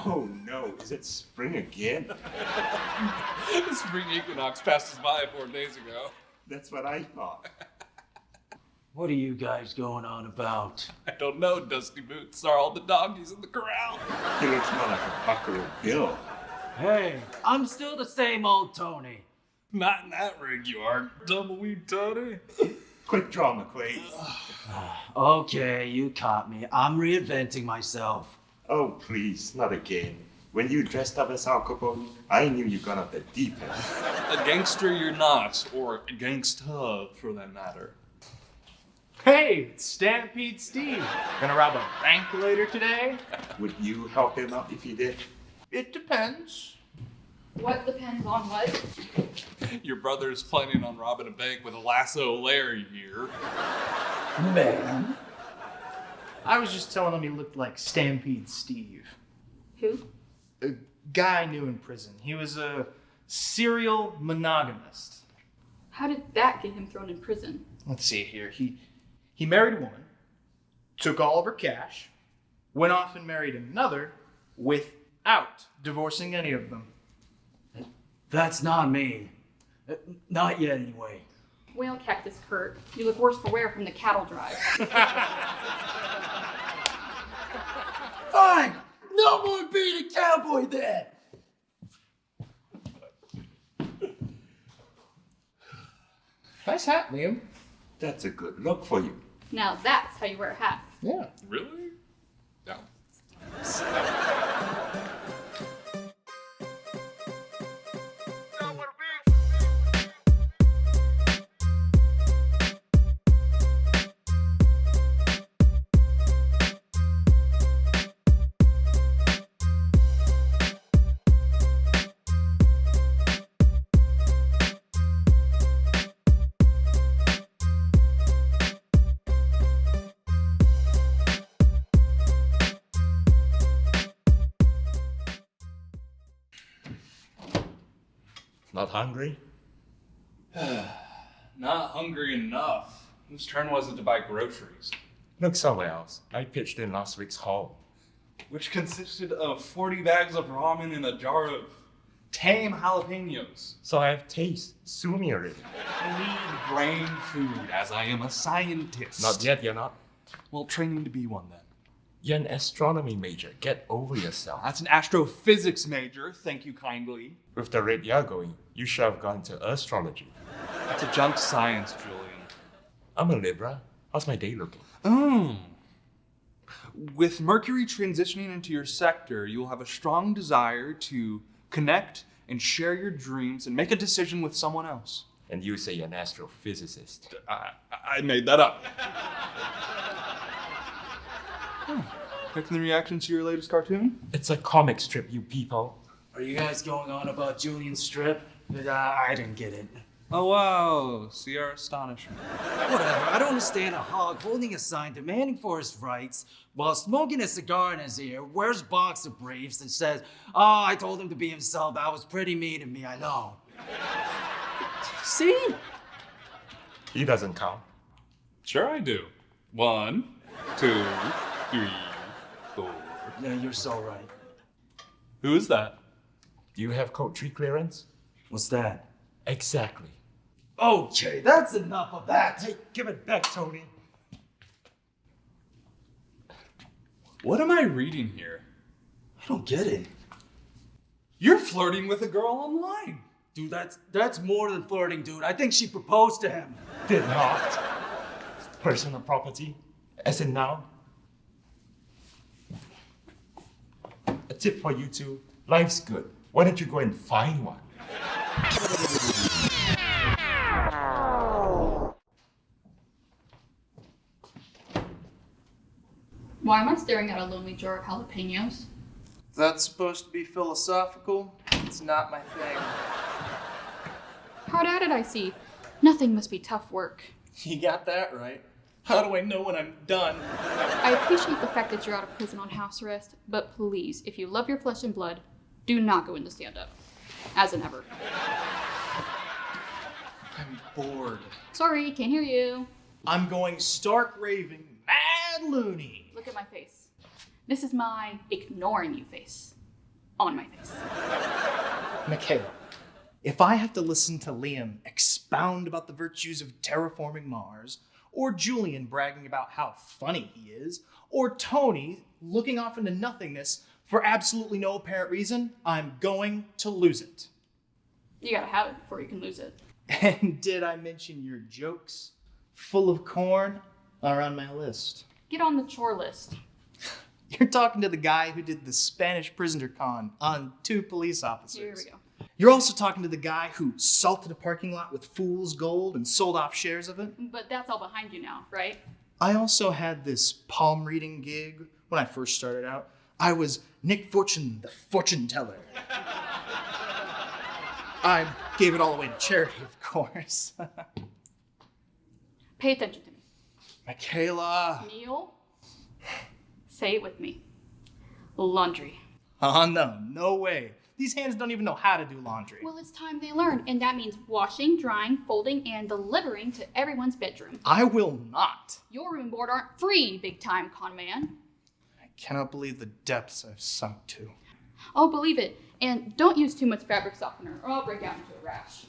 Oh no, is it spring again? The spring equinox passed us by 4 days ago. That's what I thought. What are you guys going on about? I don't know, Dusty Boots. Are all the doggies in the corral? He looks more like a Buckaroo Bill. Hey, I'm still the same old Tony. Not in that rig, you are. Tumbleweed Tony. Quick draw, McQuaid. Okay, you caught me. I'm reinventing myself. Oh, please, not again. When you dressed up as Al Capone, I knew you got off the deep end. A gangster you're not, or a gangsta for that matter. Hey, it's Stampede Steve. Gonna rob a bank later today? Would you help him out if he did? It depends. What depends on what? Your brother's planning on robbing a bank with a lasso Larry here. Man. I was just telling him he looked like Stampede Steve. Who? A guy I knew in prison. He was a serial monogamist. How did that get him thrown in prison? Let's see here. He married a woman, took all of her cash, went off and married another without divorcing any of them. That's not me. Not yet, anyway. Well, Cactus Kurt, you look worse for wear from the cattle drive. Fine! No more being a cowboy then! Nice hat, Liam. That's a good look for you. Now that's how you wear a hat. Yeah. Really? No. Not hungry? Not hungry enough. Whose turn was it to buy groceries? Look somewhere else. I pitched in last week's haul. Which consisted of 40 bags of ramen and a jar of tame jalapenos. So I have taste. Sue me already. I need brain food, as I am a scientist. Not yet, you're not. Well, training to be one then. You're an astronomy major. Get over yourself. That's an astrophysics major, thank you kindly. With the rate you're going, you should have gone to astrology. That's a junk science, Julian. I'm a Libra. How's my day looking? With Mercury transitioning into your sector, you will have a strong desire to connect and share your dreams and make a decision with someone else. And you say you're an astrophysicist. I made that up. Picking the reactions to your latest cartoon? It's a comic strip, you people. Are you guys going on about Julian's strip? I didn't get it. Oh wow, see our astonishment. Whatever, I don't understand a hog holding a sign demanding for his rights while smoking a cigar in his ear, wears boxer briefs, and says, "Oh, I told him to be himself. That was pretty mean of me, I know." See? He doesn't count. Sure I do. 1, 2, 3, 4. Yeah, you're so right. Who is that? Do you have code 3 clearance? What's that? Exactly. Okay, that's enough of that. Hey, give it back, Tony. What am I reading here? I don't get it. You're flirting with a girl online. Dude, that's more than flirting, dude. I think she proposed to him. Did not. Personal property. As in now. A tip for you two. Life's good. Why don't you go and find one? Why am I staring at a lonely jar of jalapenos? That's supposed to be philosophical. It's not my thing. Hard at it, I see. Nothing must be tough work. You got that right. How do I know when I'm done? I appreciate the fact that you're out of prison on house arrest, but please, if you love your flesh and blood, do not go into stand-up. As in ever. I'm bored. Sorry, can't hear you. I'm going stark raving mad loony. Look at my face. This is my ignoring you face. on my face. Michaela, if I have to listen to Liam expound about the virtues of terraforming Mars, or Julian bragging about how funny he is, or Tony looking off into nothingness for absolutely no apparent reason, I'm going to lose it. You gotta have it before you can lose it. And did I mention your jokes full of corn are on my list? Get on the chore list. You're talking to the guy who did the Spanish prisoner con on 2 police officers. Here we go. You're also talking to the guy who salted a parking lot with fool's gold and sold off shares of it. But that's all behind you now, right? I also had this palm reading gig when I first started out. I was Nick Fortune, the fortune teller. I gave it all away to charity, of course. Pay attention to me. Michaela. Neil, say it with me. Laundry. Oh, no way. These hands don't even know how to do laundry. Well, it's time they learn, and that means washing, drying, folding, and delivering to everyone's bedroom. I will not. Your room and board aren't free, big-time con man. I cannot believe the depths I've sunk to. Oh, believe it. And don't use too much fabric softener, or I'll break out into a rash.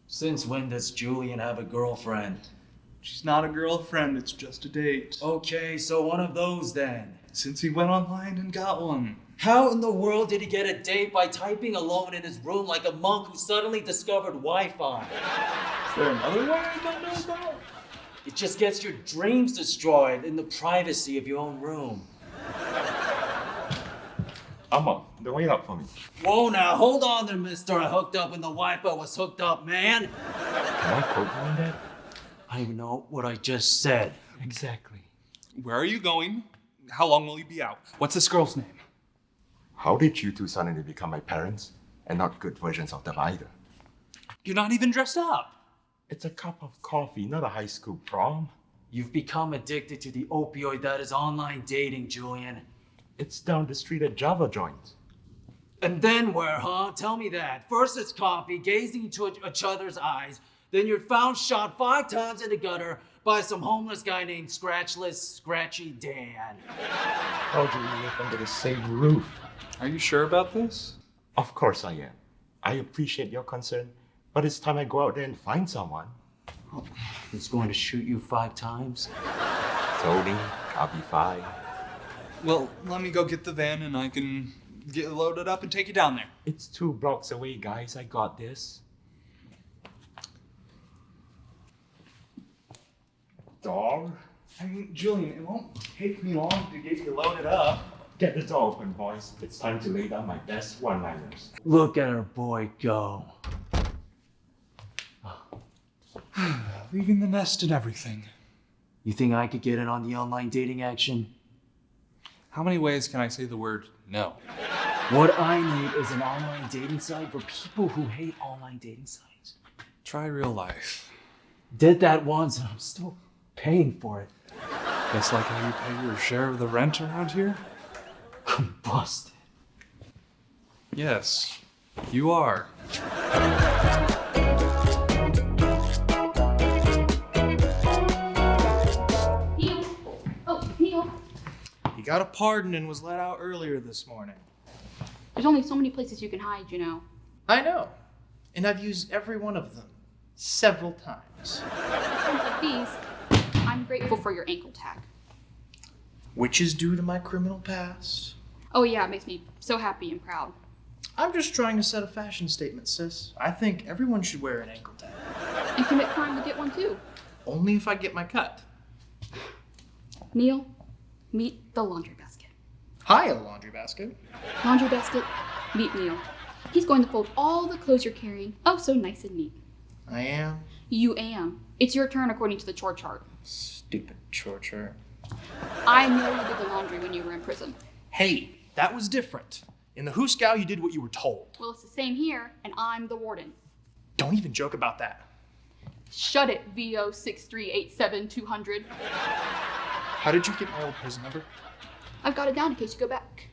Since when does Julian have a girlfriend? She's not a girlfriend, it's just a date. Okay, so one of those then. Since he went online and got one. How in the world did he get a date by typing alone in his room like a monk who suddenly discovered Wi-Fi? Is there another way I don't know about? It just gets your dreams destroyed in the privacy of your own room. Amma, wait up for me. Whoa now, hold on there, mister. I hooked up when the Wi-Fi was hooked up, man. Can I quote you on that? I don't even know what I just said. Exactly. Where are you going? How long will you be out? What's this girl's name? How did you two suddenly become my parents and not good versions of them either? You're not even dressed up. It's a cup of coffee, not a high school prom. You've become addicted to the opioid that is online dating, Julian. It's down the street at Java Joint. And then where, huh? Tell me that. First it's coffee, gazing into each other's eyes. Then you're found shot 5 times in the gutter by some homeless guy named Scratchless Scratchy Dan. How do we live under the same roof? Are you sure about this? Of course I am. I appreciate your concern, but it's time I go out there and find someone. He's going to shoot you 5 times? Tony, I'll be fine. Well, let me go get the van and I can get loaded up and take you down there. It's 2 blocks away, guys. I got this. Dog, I mean, Julian, it won't take me long to get you loaded up. get the door open, boys. It's time to lay down my best one-liners. Look at our boy go. Leaving the nest and everything. You think I could get in on the online dating action? How many ways can I say the word no? What I need is an online dating site for people who hate online dating sites. Try real life. Did that once and I'm still paying for it. Just like how you pay your share of the rent around here? I'm busted. Yes, you are. Neil! Oh, Neil! He got a pardon and was let out earlier this morning. There's only so many places you can hide, you know. I know. And I've used every one of them several times. Times like these, I'm grateful for your ankle tag. Which is due to my criminal past. Oh yeah, it makes me so happy and proud. I'm just trying to set a fashion statement, sis. I think everyone should wear an ankle tag. And commit crime to get one too. Only if I get my cut. Neil, meet the laundry basket. Hi, laundry basket. Laundry basket, meet Neil. He's going to fold all the clothes you're carrying, oh so nice and neat. I am. You am. It's your turn according to the chore chart. Stupid chore chart. I know you did the laundry when you were in prison. Hey, that was different. In the Hooskow, you did what you were told. Well, it's the same here, and I'm the warden. Don't even joke about that. Shut it, VO 6387200. How did you get my old prison number? I've got it down in case you go back.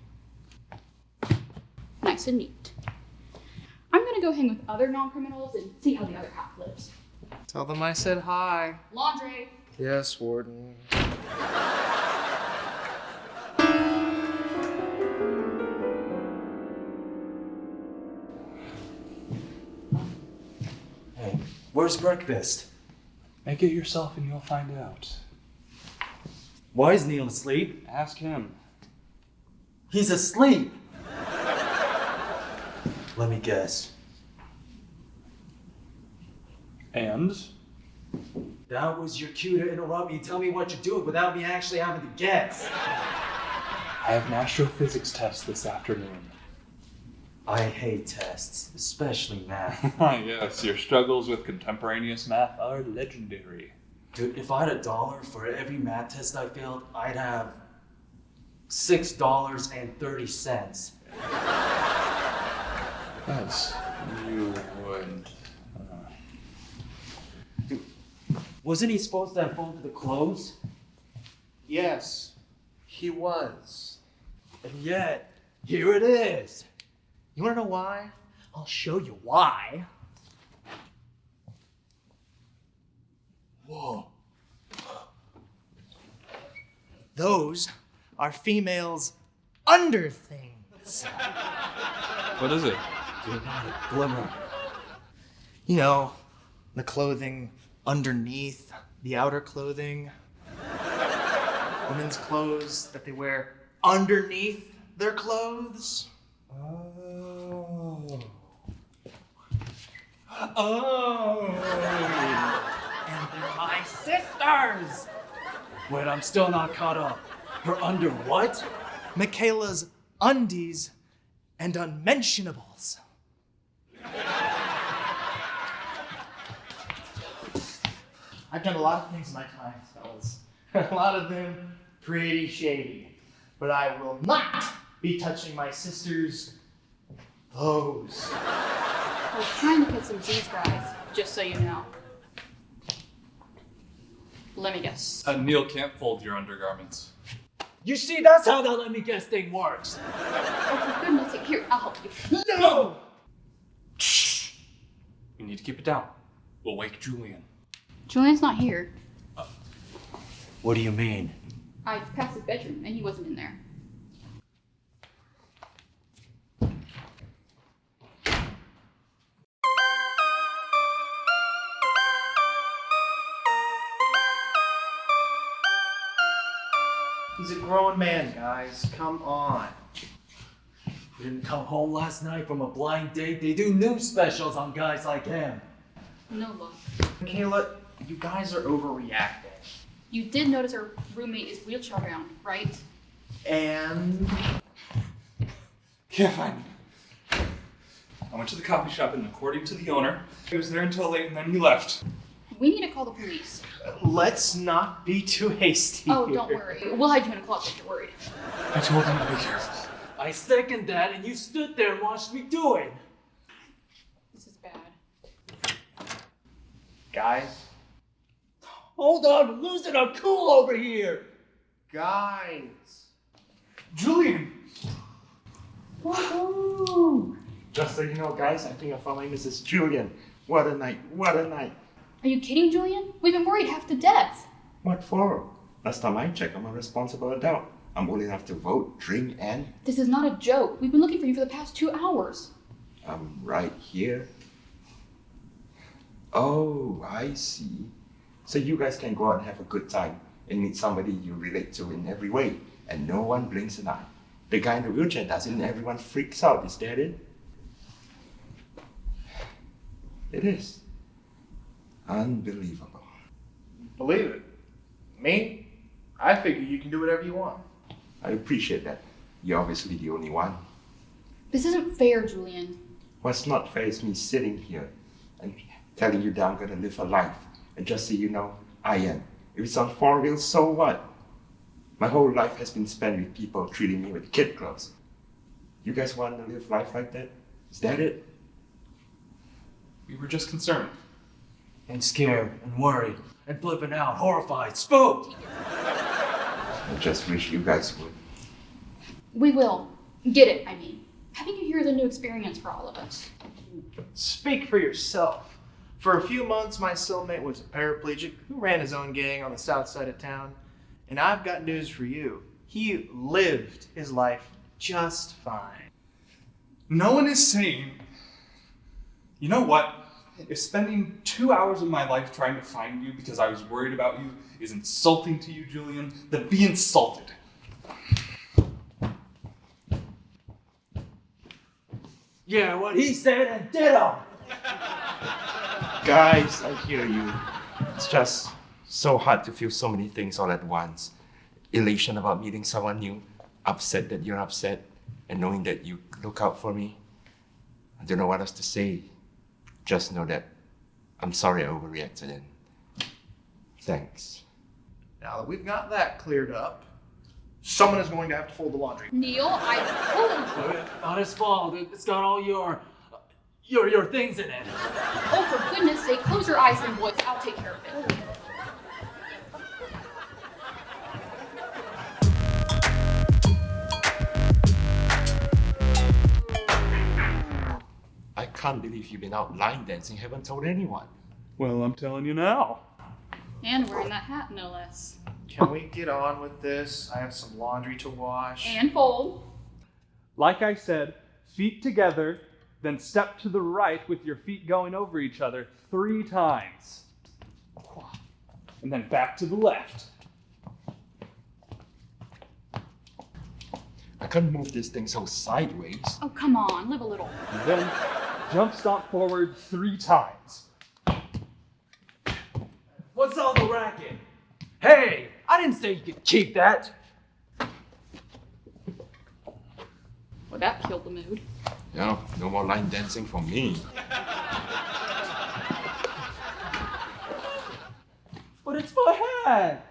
Nice and neat. I'm gonna go hang with other non-criminals and see how the other half lives. Tell them I said hi. Laundry. Yes, Warden. Hey, where's breakfast? Make it yourself and you'll find out. Why is Neil asleep? Ask him. He's asleep. Let me guess. And? That was your cue to interrupt me and tell me what you're doing without me actually having to guess. I have an astrophysics test this afternoon. I hate tests, especially math. Yes, your struggles with contemporaneous math are legendary. Dude, if I had $1 for every math test I failed, I'd have $6.30. Yes, you would. Wasn't he supposed to have folded the clothes? Yes, he was. And yet, here it is. You wanna know why? I'll show you why. Whoa. Those are females' under things. What is it? Dude, not a glimmer. You know, the clothing underneath the outer clothing. Women's clothes that they wear underneath their clothes. Oh. And they're my sisters! Wait, I'm still not caught up. Her under what? Michaela's undies and unmentionables. I've done a lot of things in my time, fellas. A lot of them pretty shady. But I will not be touching my sister's toes. I was trying to catch some Z's, guys, just so you know. Let me guess. Neil can't fold your undergarments. You see, that's how that let me guess thing works. Oh, for goodness sake, here, I'll help you. No! You need to keep it down. We'll wake Julian. Julian's not here. What do you mean? I passed his bedroom and he wasn't in there. He's a grown man, guys. Come on. You didn't come home last night from a blind date? They do news specials on guys like him. No luck. Michaela, you guys are overreacting. You did notice our roommate is wheelchair bound, right? And Can't find him. I went to the coffee shop and according to the owner, he was there until late and then he left. We need to call the police. let's not be too hasty. Oh, here. don't worry. We'll hide you in a closet if you're worried. I told him to be careful. I second that, and you stood there and watched me do it. This is bad. Guys. Hold on, I'm losing our cool over here. Guys. Julian! Woohoo! Just so you know, guys, I think I found my Mrs. Julian. What a night, what a night. Are you kidding, Julian? We've been worried half to death. What for? Last time I checked, I'm a responsible adult. I'm old enough to vote, drink, and This is not a joke. We've been looking for you for the past 2 hours. I'm right here. Oh, I see. So you guys can go out and have a good time and meet somebody you relate to in every way, and no one blinks an eye. The guy in the wheelchair does it and everyone freaks out. Is that it? It is. Unbelievable. Believe it. Me? I figure you can do whatever you want. I appreciate that. You're obviously the only one. This isn't fair, Julian. What's not fair is me sitting here and telling you that I'm gonna live a life. And just so you know, I am. If it's on 4 wheels, so what? My whole life has been spent with people treating me with kid gloves. You guys want to live life like that? Is that it? We were just concerned. And scared, and worried, and flipping out, horrified, spooked. I just wish you guys would. We will. Get it, I mean. Having you here is a new experience for all of us. Speak for yourself. For a few months, my cellmate was a paraplegic who ran his own gang on the south side of town. And I've got news for you. He lived his life just fine. No one is saying, you know what? If spending 2 hours of my life trying to find you because I was worried about you is insulting to you, Julian, then be insulted. Yeah, what he said and ditto. Guys, I hear you. It's just so hard to feel so many things all at once. Elation about meeting someone new, upset that you're upset, and knowing that you look out for me. I don't know what else to say. Just know that I'm sorry I overreacted and thanks. Now that we've got that cleared up, someone is going to have to fold the laundry. Neil, I told you. Not his fault. It's got all your things in it. Oh, for goodness sake, close your eyes and boys. I'll take care of it. I can't believe you've been out line dancing, haven't told anyone. Well, I'm telling you now. And wearing that hat, no less. Can we get on with this? I have some laundry to wash. And fold. Like I said, feet together, then step to the right with your feet going over each other 3 times. And then back to the left. I can't move this thing so sideways. Oh, come on, live a little. And then jump stomp forward 3 times. What's all the racket? Hey, I didn't say you could keep that. Well, that killed the mood. No more line dancing for me. But it's my hat.